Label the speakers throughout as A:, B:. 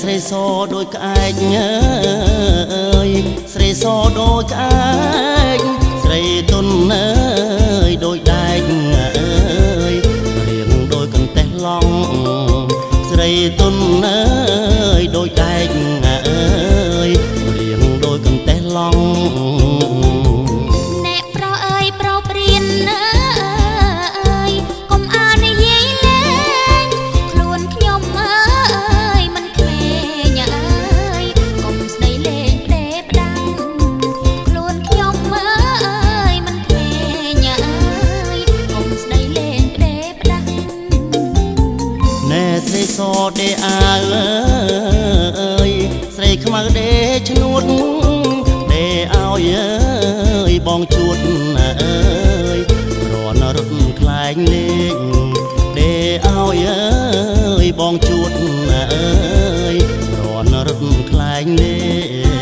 A: ស្រីសដូចក្អែកអើយស្រីសដូចក្អែកស្រីទុនអើយដូចដែកអើយរៀងដូចកន្ទះឡង់ស្រីទុនអើយដូចដែកអើយរៀងដូចកន្ទះឡង់
B: អ្នកប្រុសអើយប្រុសព្រានអើយកុំអាននិយាយលេងខ្លួនខ្ញុំអើយមិនក្មេងអើយកុំស្ដីលេងផ្ដេផ្ដាំខ្លួនខ្ញុំអើយមិនក្មេងអើយកុំស្ដីលេងផ្ដេផ្ដាំ
A: ណែស្រីសដេអាអើយស្រីខ្មៅដេឈ្នួតដេឲ្យអើយបងជួតអើយរនរត់ខ្លែងលេងដេឲ្យអើយបងជួតអើយរនរត់ខ្លែងលេង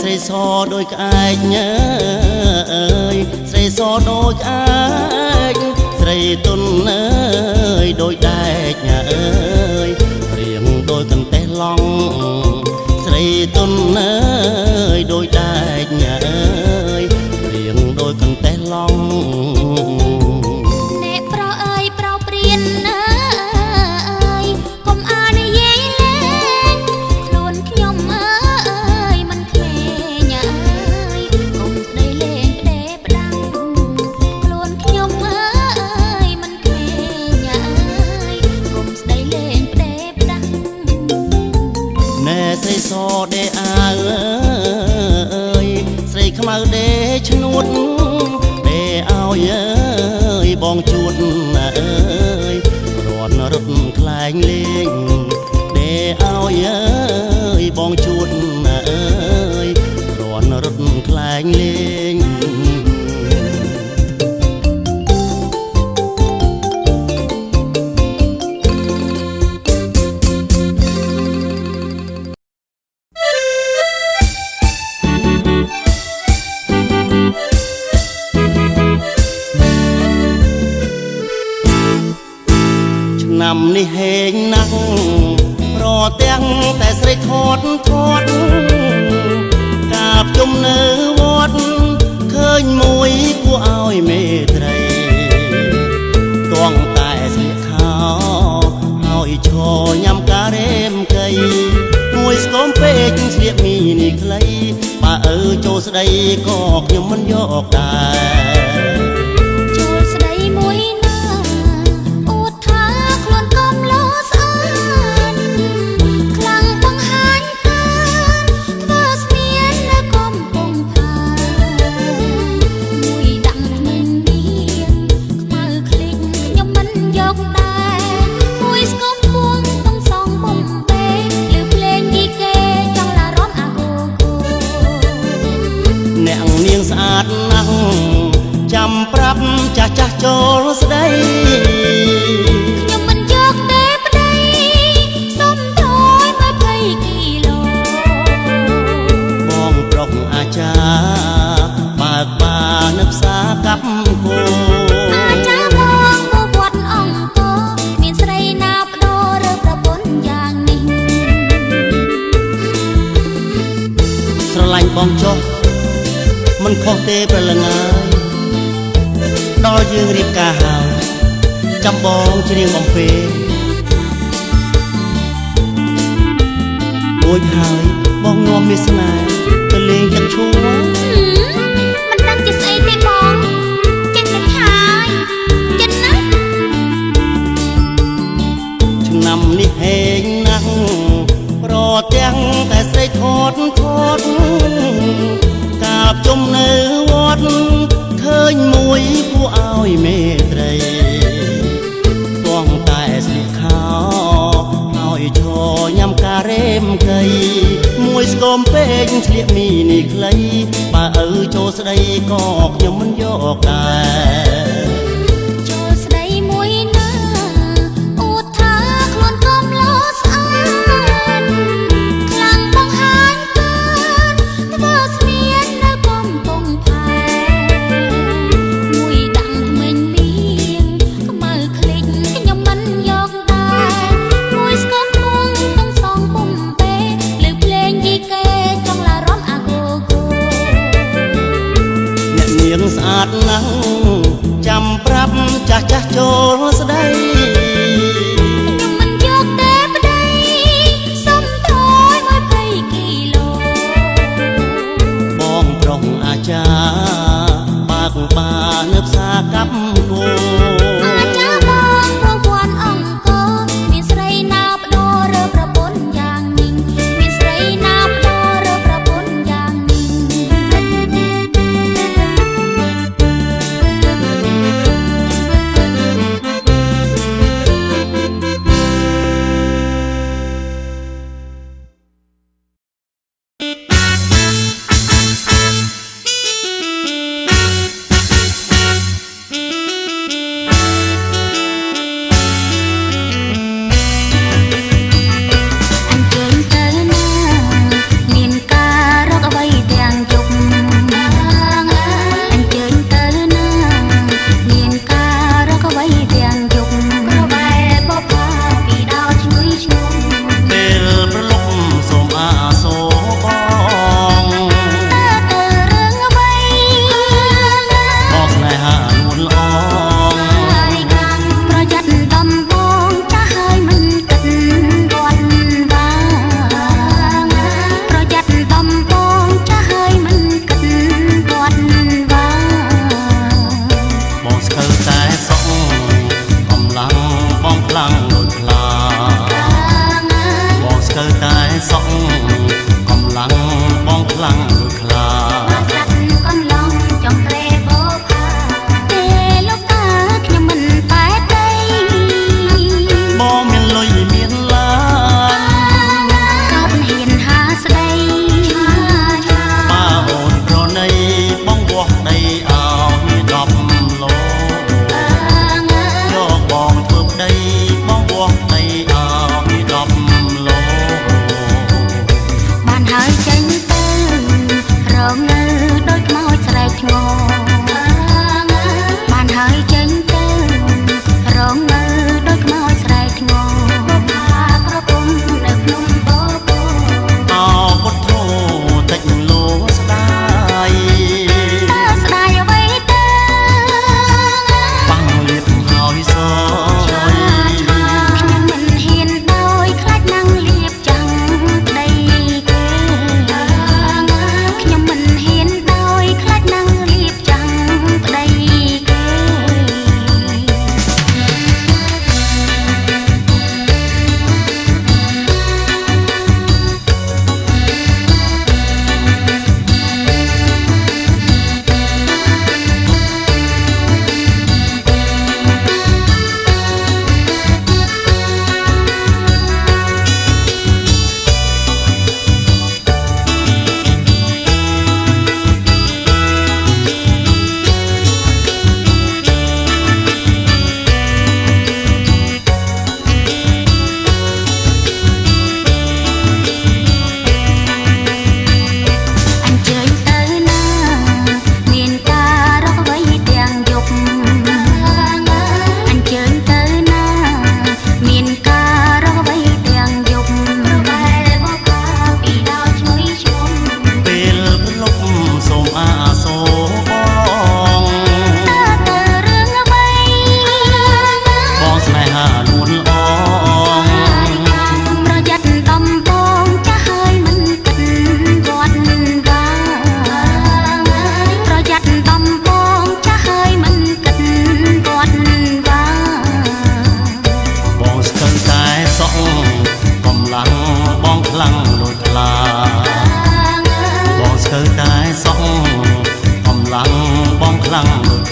A: ស្រីសដូចក្អែកអើយស្រីសដូចក្អែកស្រីទុនអើយដូចដែកអើយរៀងដូចកន្ទះឡង់ស្រីទុនអើយដូចដែកអើយរៀងដូចកន្ទះឡង់
B: អ្នកប្រុសអើយប្រុសព្រានអើយកុំអាននិយាយលេងខ្លួនខ្ញុំអើយមិនក្មេងអើយកុំស្ដីលេងផ្ដេផ្ដាំខ្លួនខ្ញុំអើយមិនក្មេងអើយកុំស្ដីលេងផ្ដេផ្ដាំ
A: ណែស្រីសដេអាអើយស្រីខ្មៅដេឈ្នួតដេឲ្យអើយបងជួតអើយរនរត់ខ្លែងលេងដេឲ្យអើយបងជួតអើយរនរត់ខ្លែងលេងឆ្នាំនេះហេងណាស់រទាំងតែស្រីថត់កាបជុំនៅវត្តឃើញមួយគួរឲ្យមេត្រីតងតែស្លៀកខោហើយឈរញ៉ាំការ៉េមកៃមួយស្គមពេកស្លៀកមីនេះខ្លីបើចូលស្ដីក៏ខ្ញុំមិនយកដែរ
B: ចូលស្ដីមួយ
A: ស្អាតណាស់ចាំប្រាប់ចាស់ចូលស្ដី
B: ខ្ញុំមិនយកទេប្តីសុំថយ20គីឡូ
A: បងប្រុសអាចារ្យបើកបារនៅផ្សារកាប់គោ
B: អាចារ្យបងមកវត្តអង្គរមានស្រីណាបដូរឬប្រពន្ធយ៉ាងនេះ
A: ស្ ស្រឡាញ់បងចុះមិនខុសទេប្រលឹងអើយដល់យើងរៀបការហើយចាំបងច្រៀងបំពេមួយហើយបងនាំវាសនាទៅលេងទឹកឈូ
B: មិនដឹងជាស្អីទេបងចិត្តនឹងហើយចិត្តណា
A: ឆ្នាំនេះហេងណាស់ប្រទាំងតែស្រីថតកាបជុំនៅវត្តឃើញមួយគួរឲ្យមេត្រីទងតែស្លៀកខោហើយឈរញ៉ាំការ៉េមកៃមួយស្គមពេកស្លៀកមីនេះខ្លីបើឪចូលស្ដីក៏ខ្ញុំមិនយកដែរ
B: ចូលស្ដីមួយណាអួតថាខ្លួនកំឡោស្អាតខ្លាំងបង្ហាញកើតធ្វើស្មៀននៅកំពង់ផែមួយដាំថ្មិញមៀងខ្មៅឃ្លិចខ្ញុំមិនយកដែរមួយស្គមគង់ទាំងសងពុំពេលើភ្លេងយីកេចង់ឡារំអាគូគូ
A: អ្នកនាងស្អាតណាស់ចាំប្រាប់ចាស់ចូលស្ដី
B: ខ្ញុំមិនយកទេប្តីសុំថយ20គីឡូ
A: បងប្រុសអាចារ្យបើកបានៅផ្សារកាប់គោ
B: អាចារ្យបងប្រពន្ធអង្គមានស្រីណាបដោរើប្រពន្ធយ៉ាងនេះមានស្រីណាបដោរើប្រពន្ធយ៉ាងនេះអញ្ជើញទៅណាមានការរកអ្វីទាំងយប់អញ្ជើញទៅណាមានការរកអ្វីទាំងយប់ក្របែបបផាពីដោឈ្ងុយឈ្ងុំ
A: ពេលប្រលប់សូមអាសូរបង
B: ទៅរឿងអ្វី
A: បងស្នេហាលួនល្អ
B: ប្រយ័ត្នដំបងចាស់ហើយមិនគិតវត្តវាប្រយ័ត្នដំបងចាស់ហើយមិនគិតវត្តវា
A: បងស្កើតែសក់កម្លាំងបងខ្លាំងដូចខ្លាបងស្កើតែសក់កម្លាំងបងខ្លាំងដូចខ្លា
B: ស្ដាប់កំឡុងចង់ត្រេបោផាទេលោកតាខ្ញុំមិនបែកទេ
A: បងមានលុយមានឡា
B: នកោតហ៊ានហាស្ដី
A: បើអូនប្រណីបងវាស់ដីឲ្យ10 ឡូយកបងធ្វើប្តីបងវាស់ដីឲ្យ10 ឡូ
B: បានហើយចេញទៅរងនៅដូចខ្មោចស្រែកធ្ងរបានហើយចេញទៅរងនៅដូចខ្មោចស្រែកធ្ងរផាក្រពុំនៅភ្នំបូកូ
A: អោពុទ្ធោតិចលោស្ដាយ
B: ស្ដាយអ្វីទៅ
A: បាំងលៀបហើយស
B: ខ្ញុំមិនហ៊ានដោយខ្លាចនឹងលៀបចាំងប្តីគេ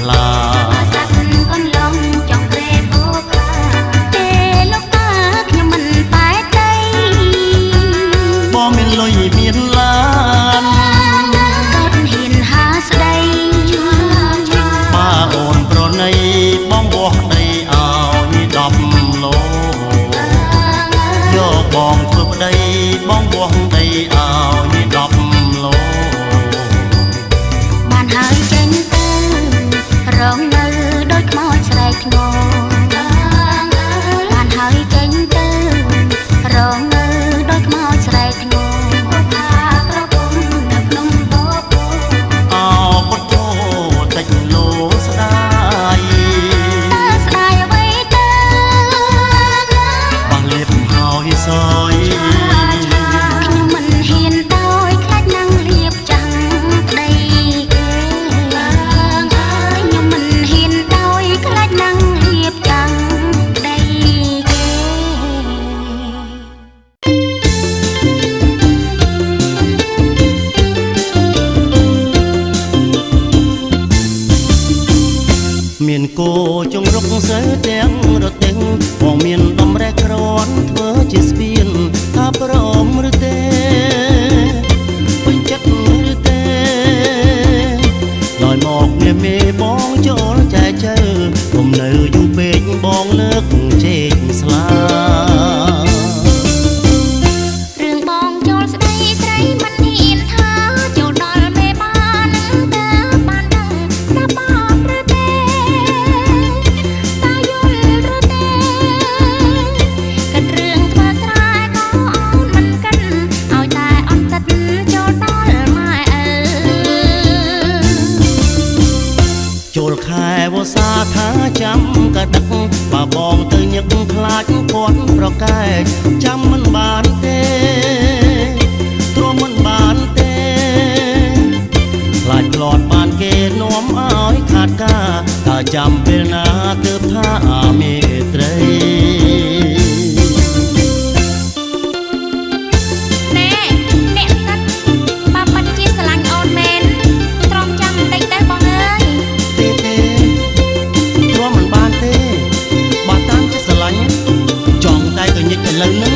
A: ថ្លា
B: សັດកន្លងចង់ក្រេបអូកាទេលោកតាខ្ញុំមិនបែកដី
A: បងមានលុយមានឡាន
B: កើតហ៊ានហាស្ដី
A: បាអូនប្រណីបងបោះដីឲ្យ10 ឡូយកបងធ្វើប្តីបងបោះដីឲ្យ10 ឡូ
B: បានហើយចេញទៅរងនៅដូចខ្មោចស្រែកធ្ងរបានហើយចេញទៅរងនៅដូចខ្មោចស្រែកធ្ងរថាប្រពន្ធនៅក្នុងបបោ
A: អោពុតជោតិចលោស្ដាយ
B: តើស្ដាយអ្វីទៅ
A: បងលៀបហើយសយ
B: ខ្ញុំមិនហ៊ានដោយខ្លាចនឹងលៀបចាំងប្តីគេខ្ញុំមិនហ៊ានដោយខ្លាចនឹងលៀបចាំងប្តីគេ
A: មានគោចងរុកសើទាំងរទេងបងមានដំរែក្រន់ធ្វើជាស្ពានថាព្រមឬទេពេញចិត្តឬទេដោយមកមានមេបងចូលចែកជើកុំនៅយូរពេកបងលើកជែកស្លា
B: រឿងបងចូលស្ដីស្រីមិនហ៊ានថាចូលដល់មេបានតើបានដឹងស្ដាប់អត់ឬទេតើយល់ឬទេកិត្តរឿងធ្វើស្រែក៏អូនមិនកិនឲ្យតែអត់ទឹកចូលដល់ម៉ែឪ
A: ចូលខែវស្សាថាចាំកដឹកបើបងទៅញឹកខ្លាចគាត់ប្រកែកចាំមិនបានទេទ្រាំមិនបានទេខ្លាចផ្លត់បានគេនាំឲ្យខាតការតើចាំពេលណាទើបថាមេត្រី
B: ណែអ្នកសិតបើប៉ិនជាស្រឡាញ់អូនមែនត្រង់ចាំបន្តិចទៅបងអើយ
A: ទេទ្រាំមិនបានទេបើតាមចិត្តស្រឡាញ់ចង់តែទៅញិចឥឡូវហ្នឹង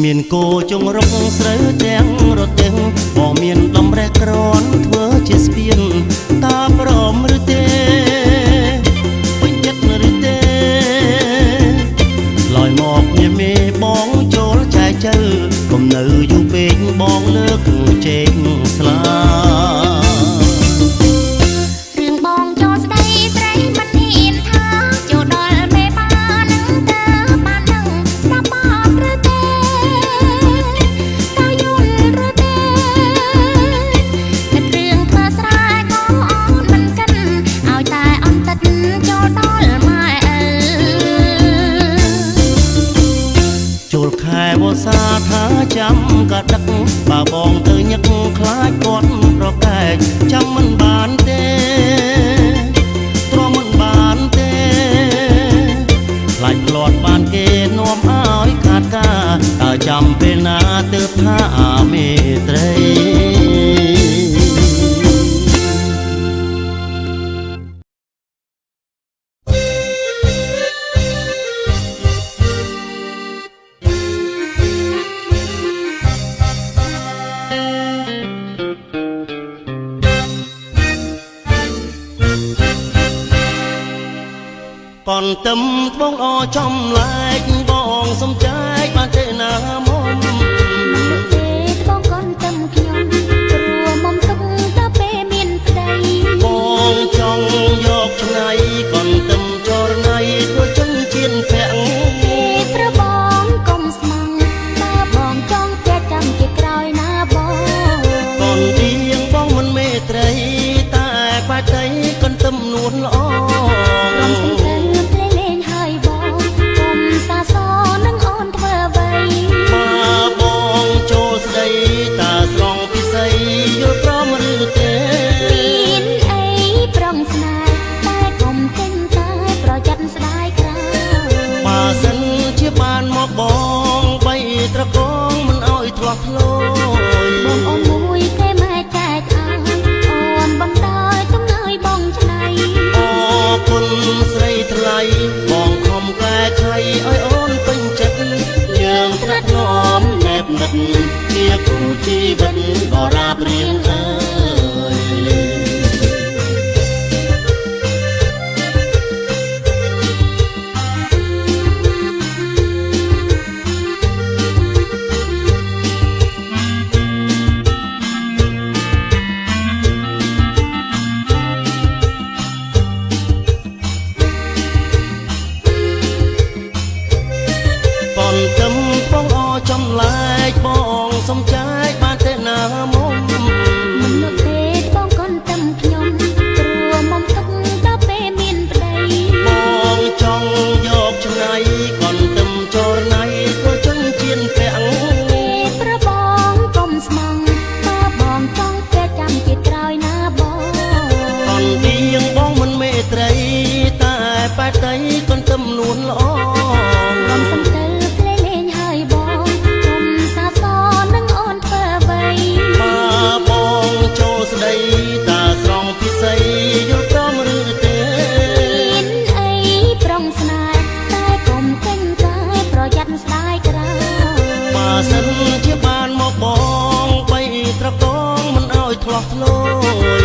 A: មានគោចងរុកស្រូវទាំងរទេងបងមានដំរែក្រន់ធ្វើជាស្ពានតើព្រមឬទេពេញចិត្តឬទេឡើយមកមានមេបងចូលចែកជើកុំនៅយូរពេកបងលើកជែកស្លា
B: រឿងបងចូលស្ដីស្រីមិនហ៊ានថាចូលដល់មេបានតើបានដឹងស្ដាប់អត់ឬទេតើយល់ឬទេកិត្តរឿងធ្វើស្រែក៏អូនមិនកិនឲ្យតែអន់ទឹកចូលដល់ម៉ែឪ
A: ចូលខែវស្សាថាចាំកដឹកបើបងទៅញឹកខ្លាចគាត់ប្រកែកចាំមិនបានទេទ្រាំមិនបានទេខ្លាចផ្លត់បានគេនាំឲ្យខាតការតើចាំពេលណាទើបថាមេត្រីកនទឹមត្បូងអចំលែកបងសំចែកបានទេណាមុំ
B: ទេបងកូនទឹមខ្ញុំព្រោះមុំទុកទៅពេលមានប្តី
A: បងចង់យកឆ្នៃកនទឹមចរណៃធ្វើចិញ្ចៀនពាក់
B: ទេព្រោះបងកុំស្មងបើបងចង់ចែកចាំជាក្រោយណាបង
A: កនទៀងបងមិនមេត្រីតែបាច់ដីកនទឹមនួនល្អ
B: រំសិនទៅភ្លេងលេងហើយបងកុំសាសនឹងអូនធ្វើអ្វី
A: បើបង វិតក៏រាបរៀងអើយប៉ុនទឹមបងអចំឡាយបងសំចាយបានតែណាមុំ
B: មិនមកទេបងកូនtâmខ្ញុំព្រោះមុំទឹកដល់ពេលមានប្តី
A: បងចង់យកឆ្នៃកូនទឹមចរណៃក៏ចង់ជៀនពាក់
B: ប្របងកុំស្មងបើបងចង់ពេលចាំជាក្រោយណាបង
A: កូនទៀងបងមិនមេត្រីតែបែតៃកូនទឹមនួនល្អ
B: រំសំទៅភ្លេលេងហើយបងកុំសាសនឹងអូនធ្វើអ្វី
A: បើបងចូលស្ដីតាស្រងពិសីយល់ព្រមឬទេ
B: មានអីប្រុងស្នេហ៍តែកុំពេញកាយប្រយ័ត្នស្ដាយក្រោយ
A: បើសិនជាបានមកបងបីត្រកងមិនឲ្យធ្លោះធ្លោយ